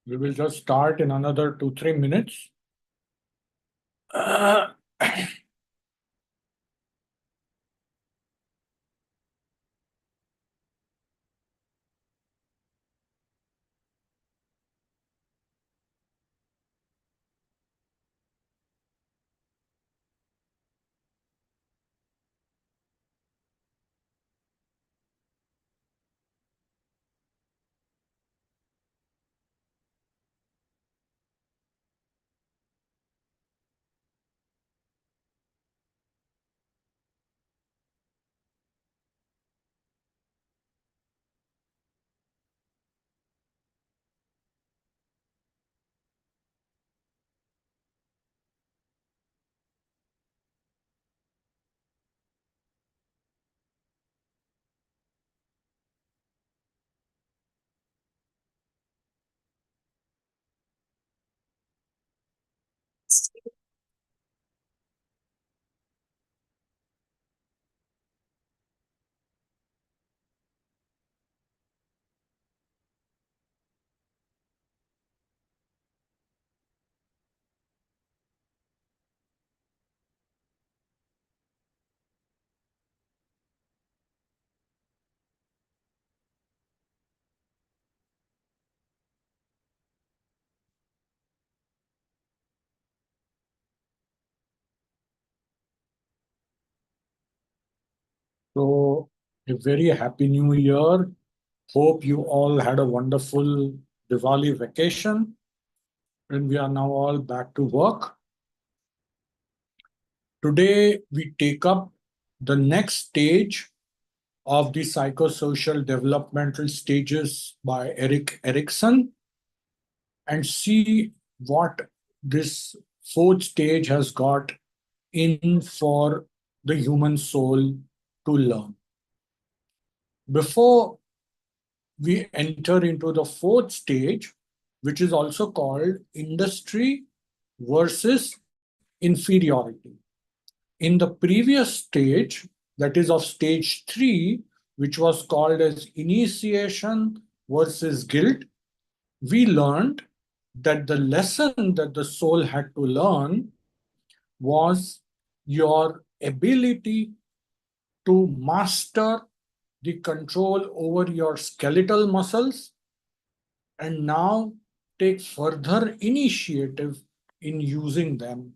We will just start in another 2-3 minutes. So, a very happy new year. Hope you all had a wonderful Diwali vacation, and we are now all back to work. Today, we take up the next stage of the psychosocial developmental stages by Erickson and see what this fourth stage has got in for the human soul to learn. Before we enter into the fourth stage, which is also called industry versus inferiority. In the previous stage, that is of stage 3, which was called as initiation versus guilt, we learned that the lesson that the soul had to learn was your ability to master the control over your skeletal muscles and now take further initiative in using them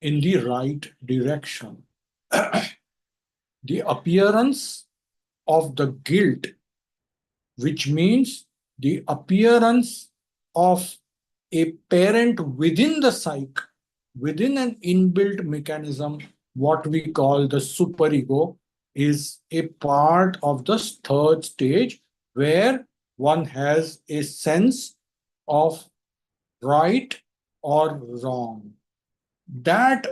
in the right direction. The appearance of the guilt, which means the appearance of a parent within the psyche, within an inbuilt mechanism, what we call the superego, is a part of the third stage where one has a sense of right or wrong. That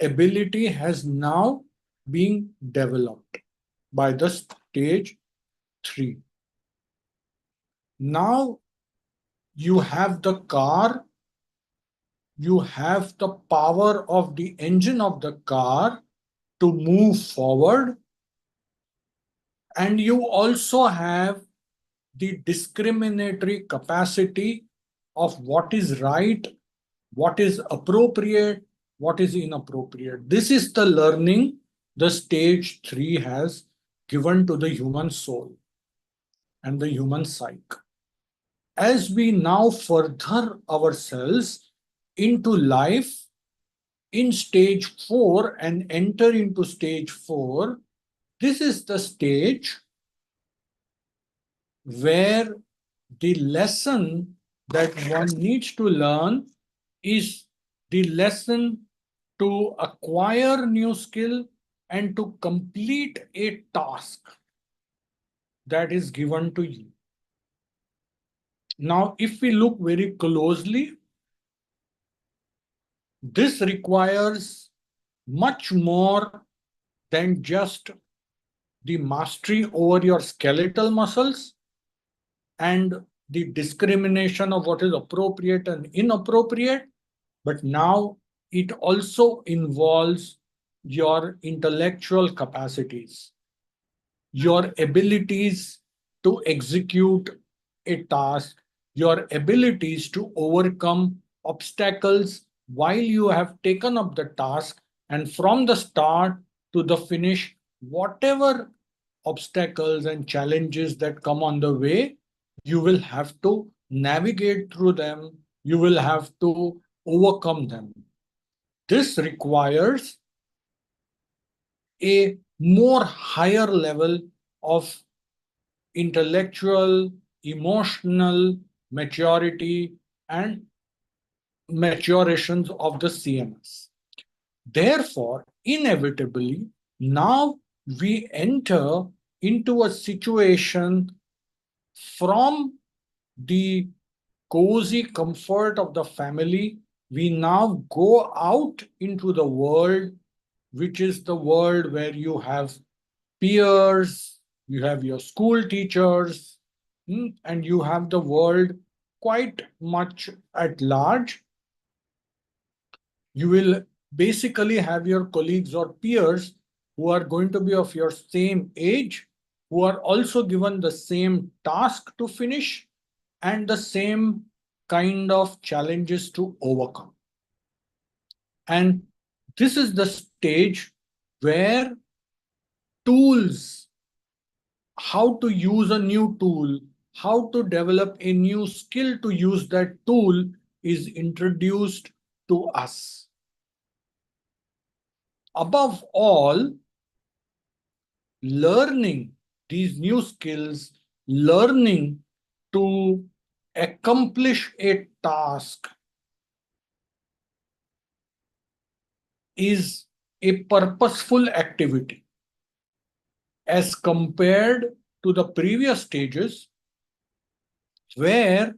ability has now been developed by the stage 3. Now you have the car, you have the power of the engine of the car to move forward, and you also have the discriminatory capacity of what is right, what is appropriate, what is inappropriate. This is the learning the stage 3 has given to the human soul and the human psyche. As we now further ourselves into life in stage 4 and enter into stage 4, this is the stage where the lesson that one needs to learn is the lesson to acquire new skill and to complete a task that is given to you. Now, if we look very closely, this requires much more than just the mastery over your skeletal muscles and the discrimination of what is appropriate and inappropriate, but now it also involves your intellectual capacities, your abilities to execute a task, your abilities to overcome obstacles while you have taken up the task, and from the start to the finish, whatever obstacles and challenges that come on the way, you will have to navigate through them, you will have to overcome them. This requires a more higher level of intellectual, emotional maturity and maturations of the CMS. Therefore, inevitably, now we enter into a situation from the cozy comfort of the family. We now go out into the world, which is the world where you have peers, you have your school teachers, and you have the world quite much at large. You will basically have your colleagues or peers who are going to be of your same age, who are also given the same task to finish and the same kind of challenges to overcome. And this is the stage where tools, how to use a new tool, how to develop a new skill to use that tool is introduced to us. Above all, learning these new skills, learning to accomplish a task is a purposeful activity as compared to the previous stages where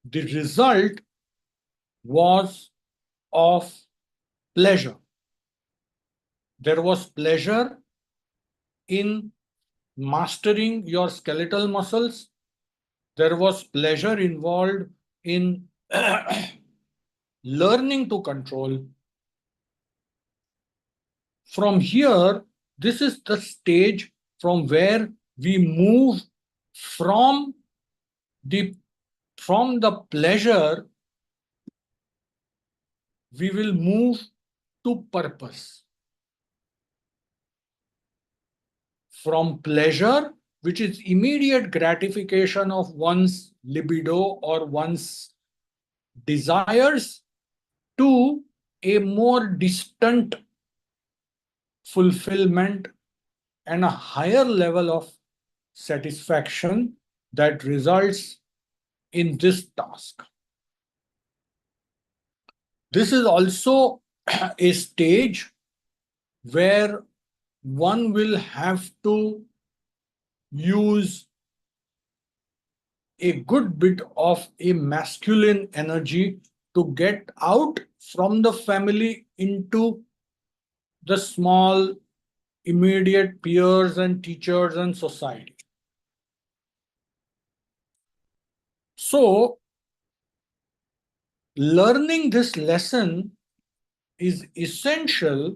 the result was of pleasure. There was pleasure in mastering your skeletal muscles. There was pleasure involved in learning to control. From here, this is the stage from where we move from the pleasure, we will move to purpose. From pleasure, which is immediate gratification of one's libido or one's desires, to a more distant fulfillment, and a higher level of satisfaction that results in this task. This is also a stage where one will have to use a good bit of a masculine energy to get out from the family into the small immediate peers and teachers and society. So, learning this lesson is essential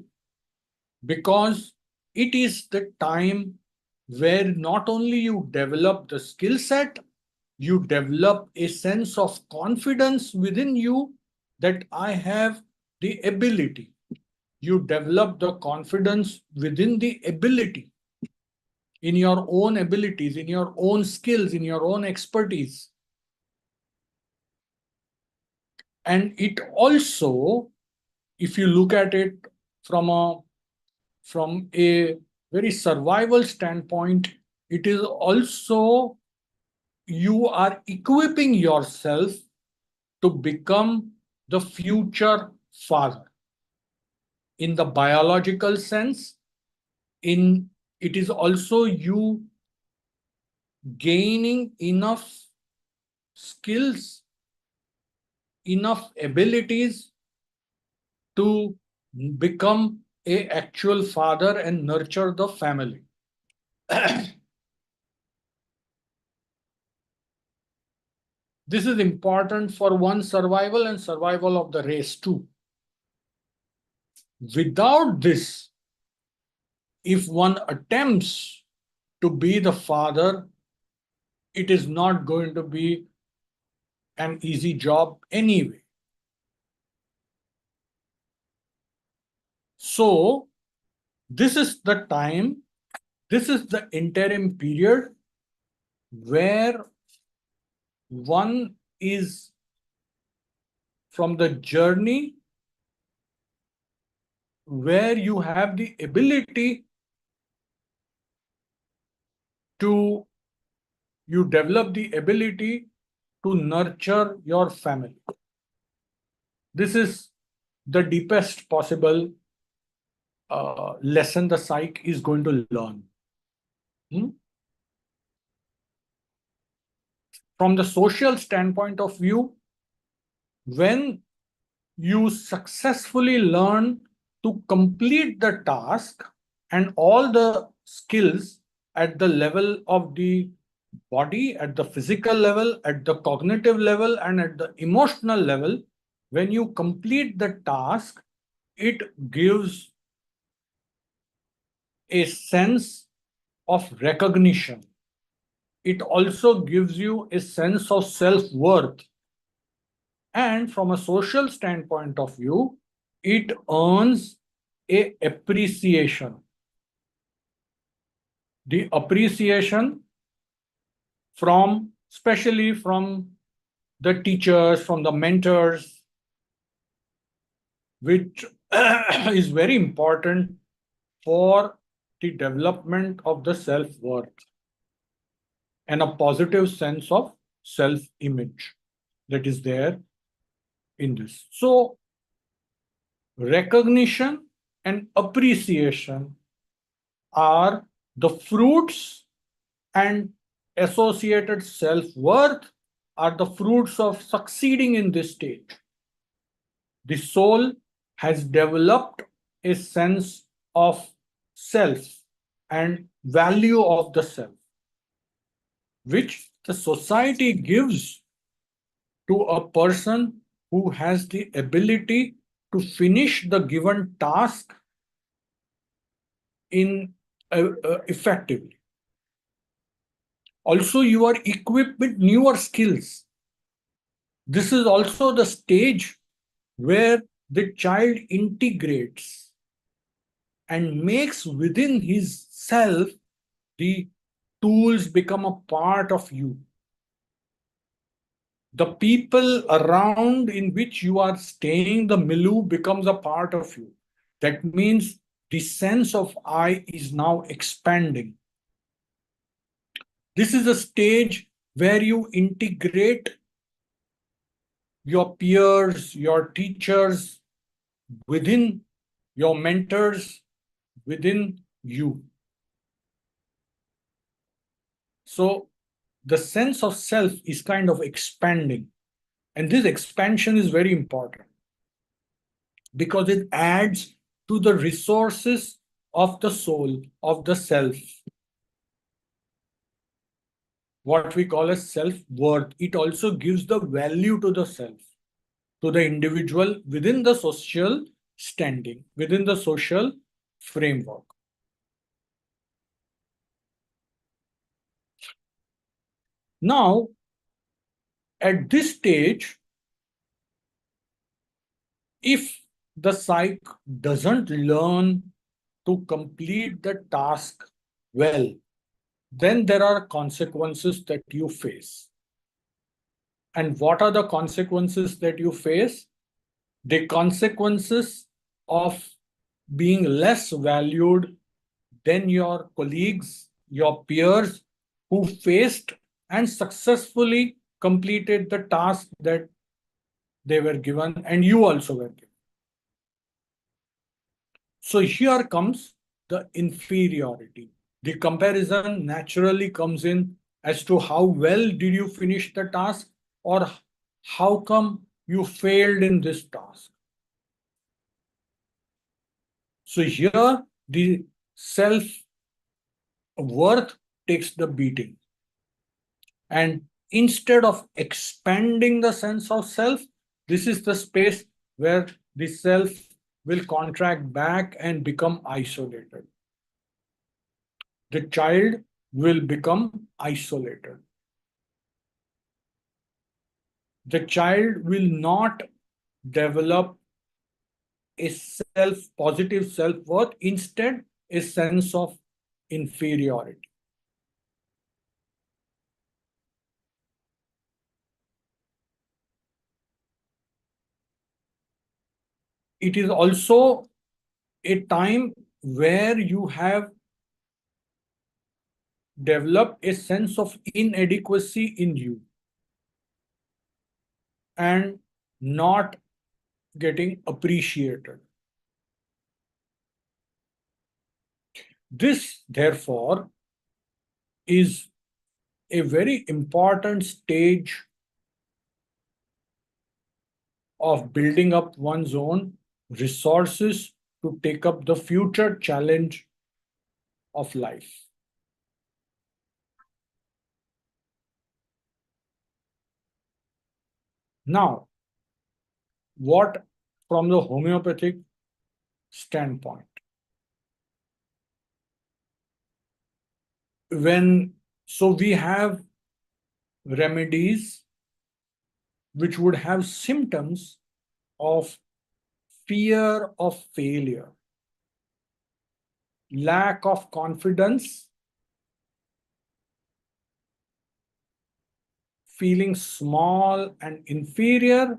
because it is the time where not only you develop the skill set, you develop a sense of confidence within you that I have the ability. You develop the confidence within the ability, in your own abilities, in your own skills, in your own expertise. And it also, if you look at it from a very survival standpoint, it is also you are equipping yourself to become the future father. In the biological sense, in it is also you gaining enough skills, enough abilities to become a actual father and nurture the family. This is important for one's survival and survival of the race too. Without this, if one attempts to be the father, it is not going to be an easy job anyway. So, this is the time, this is the interim period where one is from the journey where you have the ability to, you develop the ability to nurture your family. This is the deepest possible lesson the psych is going to learn. From the social standpoint of view, when you successfully learn to complete the task and all the skills at the level of the body, at the physical level, at the cognitive level, and at the emotional level, when you complete the task, it gives a sense of recognition. It also gives you a sense of self-worth. And from a social standpoint of view, it earns a appreciation. The appreciation from, especially from the teachers, from the mentors, which is very important for the development of the self-worth and a positive sense of self-image that is there in this. So, recognition and appreciation are the fruits, and associated self-worth are the fruits of succeeding in this stage. The soul has developed a sense of self and value of the self, which the society gives to a person who has the ability to finish the given task in effectively. Also, you are equipped with newer skills. This is also the stage where the child integrates and makes within his self the tools become a part of you. The people around in which you are staying, the milieu becomes a part of you. That means the sense of I is now expanding. This is a stage where you integrate your peers, your teachers within your mentors, within you. So the sense of self is kind of expanding. And this expansion is very important because it adds to the resources of the soul, of the self, what we call as self-worth. It also gives the value to the self, to the individual within the social standing, within the social framework. Now, at this stage, if the psych doesn't learn to complete the task well, then there are consequences that you face. And what are the consequences that you face? The consequences of being less valued than your colleagues, your peers who faced and successfully completed the task that they were given and you also were given. So here comes the inferiority. The comparison naturally comes in as to how well did you finish the task or how come you failed in this task. So here the self-worth takes the beating. And instead of expanding the sense of self, this is the space where the self will contract back and become isolated. The child will become isolated. The child will not develop a positive self-worth, instead a sense of inferiority. It is also a time where you have developed a sense of inadequacy in you and not getting appreciated. This, therefore, is a very important stage of building up one's own resources to take up the future challenge of life. Now, what from the homeopathic standpoint? So we have remedies which would have symptoms of fear of failure, lack of confidence, feeling small and inferior,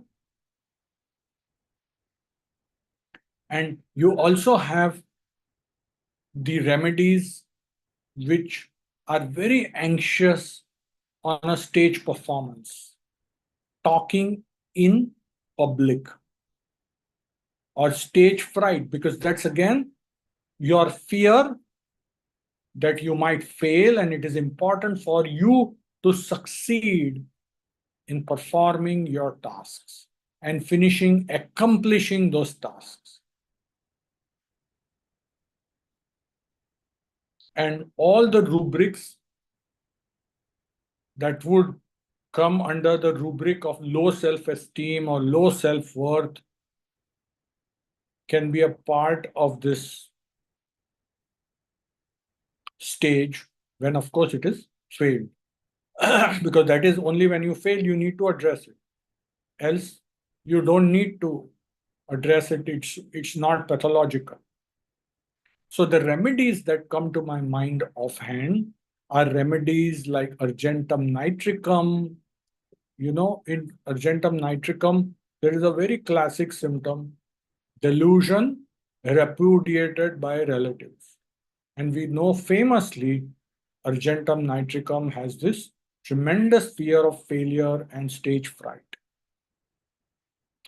and you also have the remedies which are very anxious on a stage performance, talking in public, or stage fright, because that's again your fear that you might fail, and it is important for you to succeed in performing your tasks and accomplishing those tasks. And all the rubrics that would come under the rubric of low self-esteem or low self-worth can be a part of this stage when, of course, it is failed. Because that is only when you fail, you need to address it. Else, you don't need to address it. It's not pathological. So the remedies that come to my mind offhand are remedies like argentum nitricum. You know, in argentum nitricum, there is a very classic symptom, delusion repudiated by relatives. And we know famously Argentum nitricum has this tremendous fear of failure and stage fright.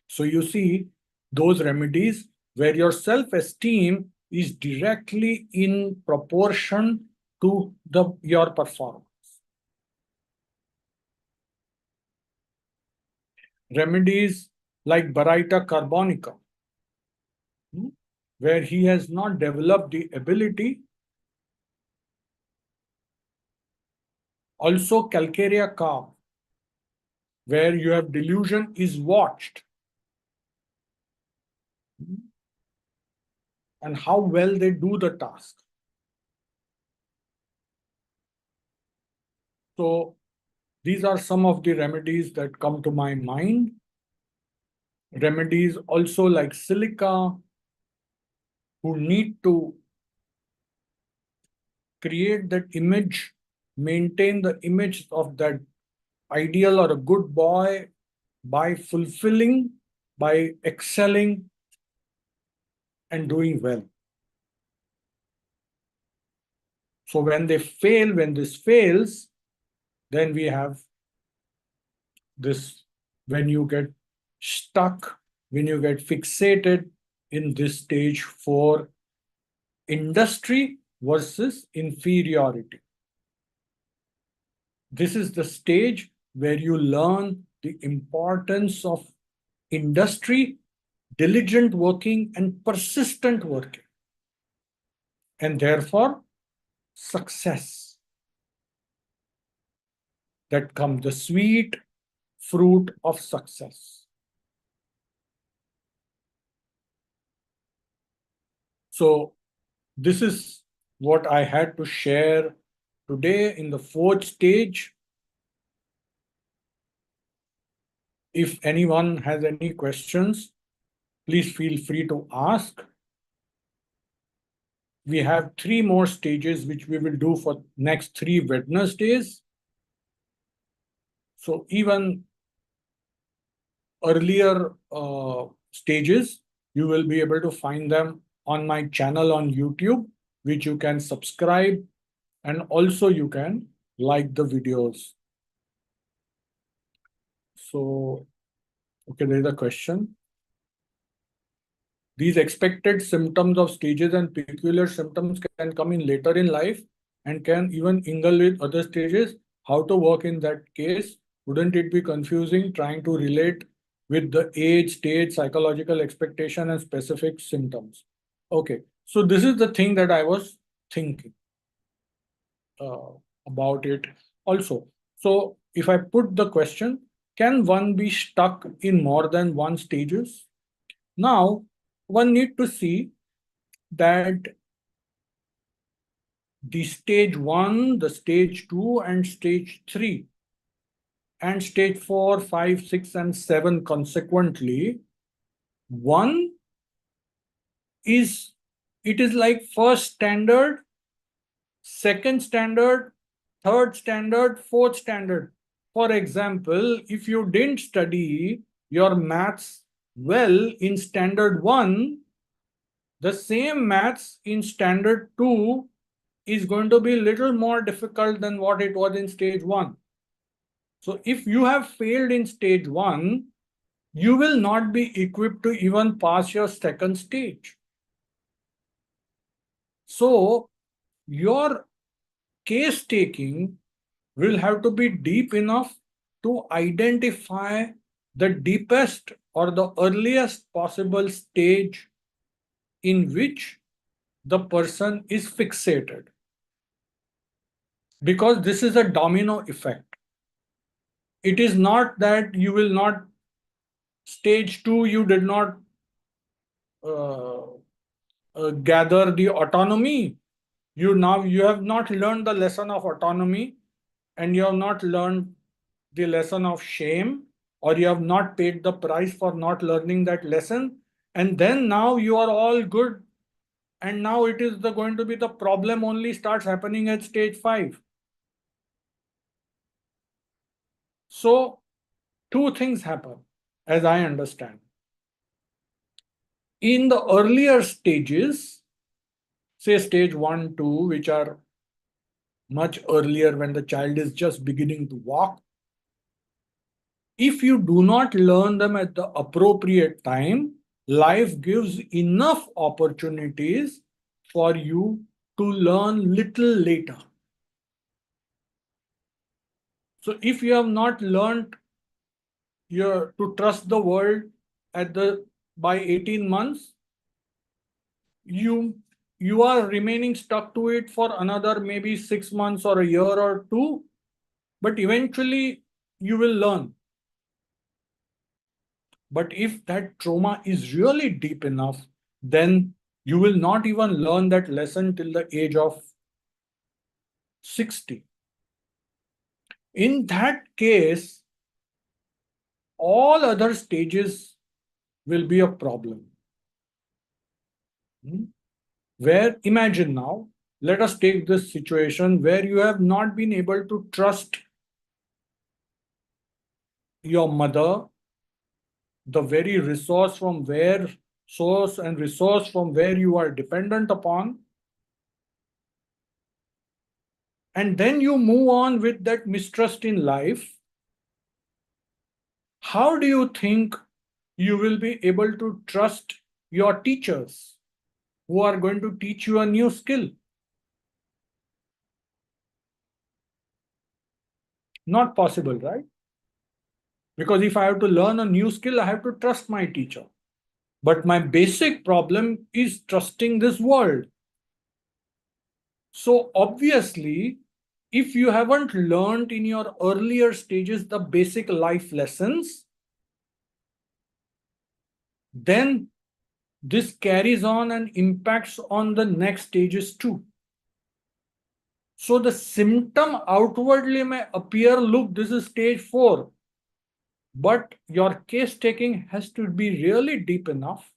So you see those remedies where your self-esteem is directly in proportion to your performance. Remedies like Baryta carbonica, where he has not developed the ability. Also calcarea carb, where you have delusion is watched. And how well they do the task. So these are some of the remedies that come to my mind. Remedies also like silica, who need to create that image, maintain the image of that ideal or a good boy by fulfilling, by excelling and doing well. So when they fail, when this fails, then we have this, when you get stuck, when you get fixated in this stage 4, industry versus inferiority. This is the stage where you learn the importance of industry, diligent working, and persistent working, and therefore success. That comes the sweet fruit of success. So this is what I had to share today in the 4th stage. If anyone has any questions, please feel free to ask. We have 3 more stages which we will do for next 3 Wednesdays. So even earlier stages, you will be able to find them on my channel on YouTube, which you can subscribe, and also you can like the videos. So, okay, there is a question. These expected symptoms of stages and peculiar symptoms can come in later in life and can even mingle with other stages. How to work in that case? Wouldn't it be confusing trying to relate with the age, stage, psychological expectation, and specific symptoms? Okay, so this is the thing that I was thinking about it also. So if I put the question, can one be stuck in more than one stages? Now, one need to see that the stage 1, the stage 2, and stage 3, and stage 4, 5, 6, and 7 consequently, one is, it is like first standard, second standard, third standard, fourth standard. For example, if you didn't study your maths well in standard 1, the same maths in standard 2 is going to be a little more difficult than what it was in stage 1. So if you have failed in stage 1, you will not be equipped to even pass your second stage. So your case taking will have to be deep enough to identify the deepest or the earliest possible stage in which the person is fixated. Because this is a domino effect. It is not that you will not, stage 2, you did not uh, gather the autonomy. You have not learned the lesson of autonomy, and you have not learned the lesson of shame, or you have not paid the price for not learning that lesson. And then now you are all good. And now it is going to be the problem only starts happening at stage 5. So 2 things happen, as I understand. In the earlier stages, say stage 1, 2, which are much earlier when the child is just beginning to walk, if you do not learn them at the appropriate time, life gives enough opportunities for you to learn little later. So if you have not learned to trust the world at the by 18 months, you you are remaining stuck to it for another maybe 6 months or a year or two, but eventually you will learn. But if that trauma is really deep enough, then you will not even learn that lesson till the age of 60. In that case, all other stages will be a problem. Where, imagine now, let us take this situation where you have not been able to trust your mother, the very source and resource from where you are dependent upon, and then you move on with that mistrust in life. How do you think you will be able to trust your teachers who are going to teach you a new skill? Not possible, right? Because if I have to learn a new skill, I have to trust my teacher. But my basic problem is trusting this world. So obviously, if you haven't learned in your earlier stages the basic life lessons, then this carries on and impacts on the next stages too. So the symptom outwardly may appear, look, this is stage 4. But your case taking has to be really deep enough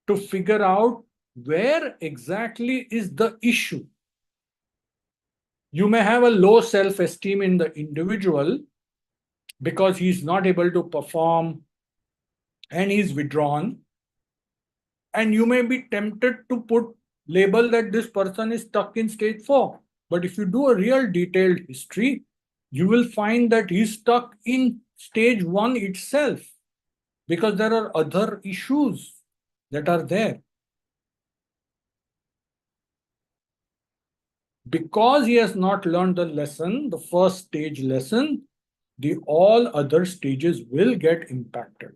to figure out where exactly is the issue. You may have a low self-esteem in the individual because he's not able to perform and he's withdrawn. And you may be tempted to put label that this person is stuck in stage 4. But if you do a real detailed history, you will find that he's stuck in stage 1 itself because there are other issues that are there. Because he has not learned the lesson, the first stage lesson, the all other stages will get impacted.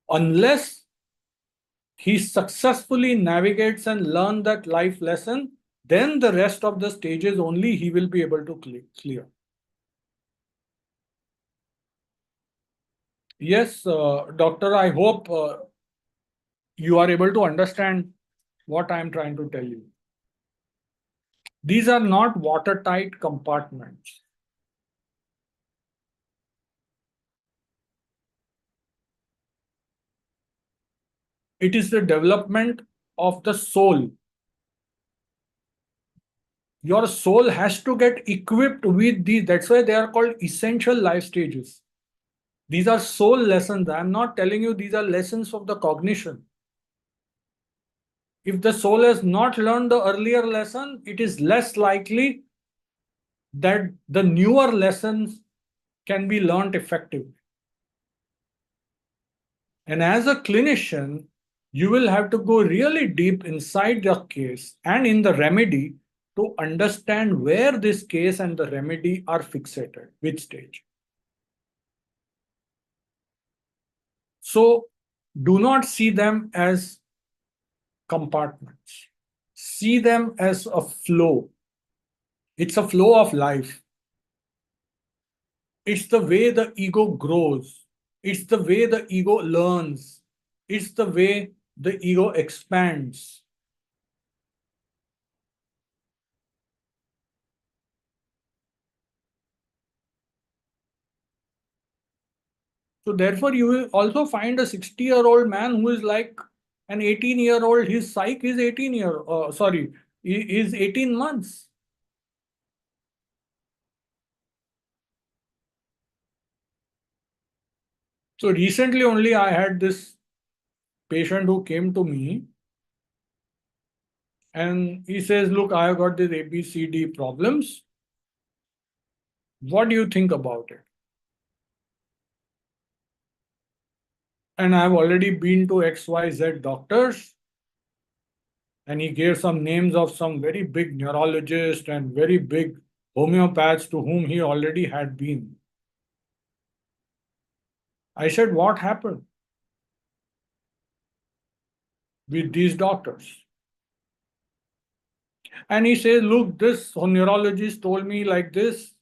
Unless he successfully navigates and learn that life lesson, then the rest of the stages only he will be able to clear. Yes, doctor, I hope you are able to understand what I am trying to tell you. These are not watertight compartments. It is the development of the soul. Your soul has to get equipped with these. That's why they are called essential life stages. These are soul lessons. I'm not telling you these are lessons of the cognition. If the soul has not learned the earlier lesson, it is less likely that the newer lessons can be learned effectively. And as a clinician, you will have to go really deep inside your case and in the remedy to understand where this case and the remedy are fixated, which stage. So do not see them as compartments. See them as a flow. It's a flow of life. It's the way the ego grows. It's the way the ego learns. It's the way the ego expands. So therefore, you will also find a 60-year-old man who is like an 18-year-old. His psyche is 18 months. So recently only I had this patient who came to me and he says, look, I have got these ABCD problems. What do you think about it? And I've already been to XYZ doctors, and he gave some names of some very big neurologists and very big homeopaths to whom he already had been. I said, what happened with these doctors? And he says, look, this neurologist told me like this.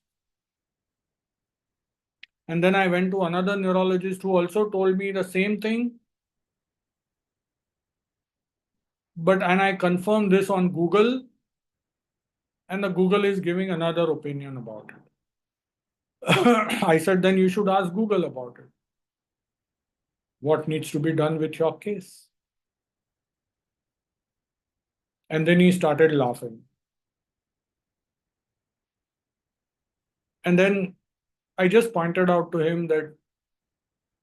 And then I went to another neurologist who also told me the same thing. And I confirmed this on Google, and the Google is giving another opinion about it. I said, then you should ask Google about it. What needs to be done with your case? And then he started laughing. And then I just pointed out to him that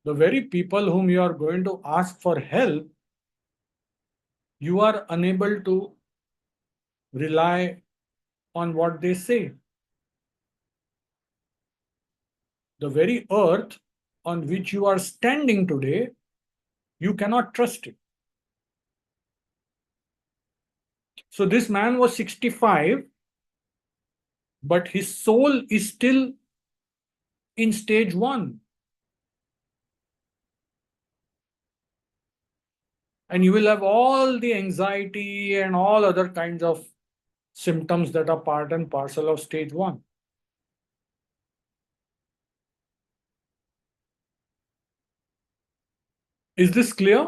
the very people whom you are going to ask for help, you are unable to rely on what they say. The very earth on which you are standing today, you cannot trust it. So this man was 65, but his soul is still in stage 1. And you will have all the anxiety and all other kinds of symptoms that are part and parcel of stage 1. Is this clear?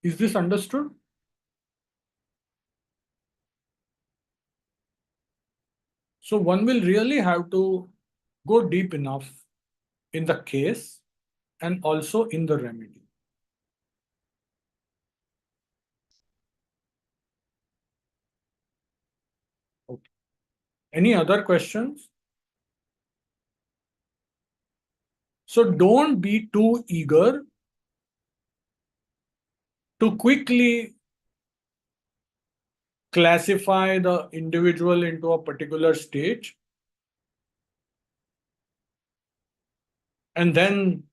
Is this understood? So one will really have to go deep enough in the case and also in the remedy. Okay. Any other questions? So don't be too eager to quickly classify the individual into a particular stage and then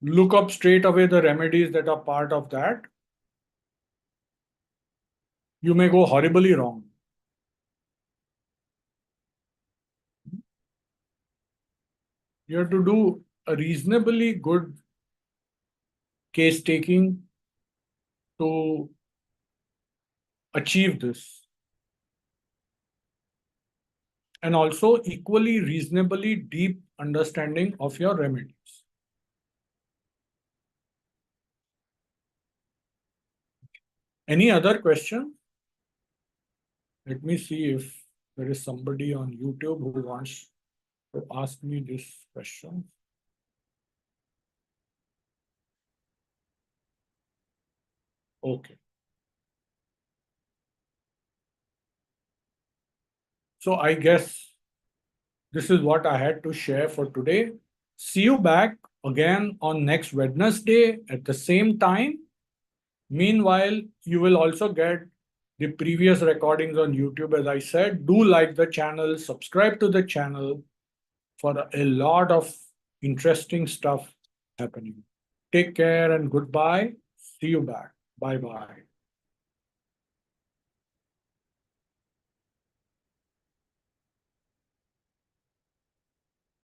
look up straight away the remedies that are part of that. You may go horribly wrong. You have to do a reasonably good case taking to achieve this. And also equally reasonably deep understanding of your remedies. Any other question? Let me see if there is somebody on YouTube who wants to ask me this question. Okay. So I guess this is what I had to share for today. See you back again on next Wednesday at the same time. Meanwhile, you will also get the previous recordings on YouTube. As I said, do like the channel, subscribe to the channel for a lot of interesting stuff happening. Take care and goodbye. See you back. Bye-bye.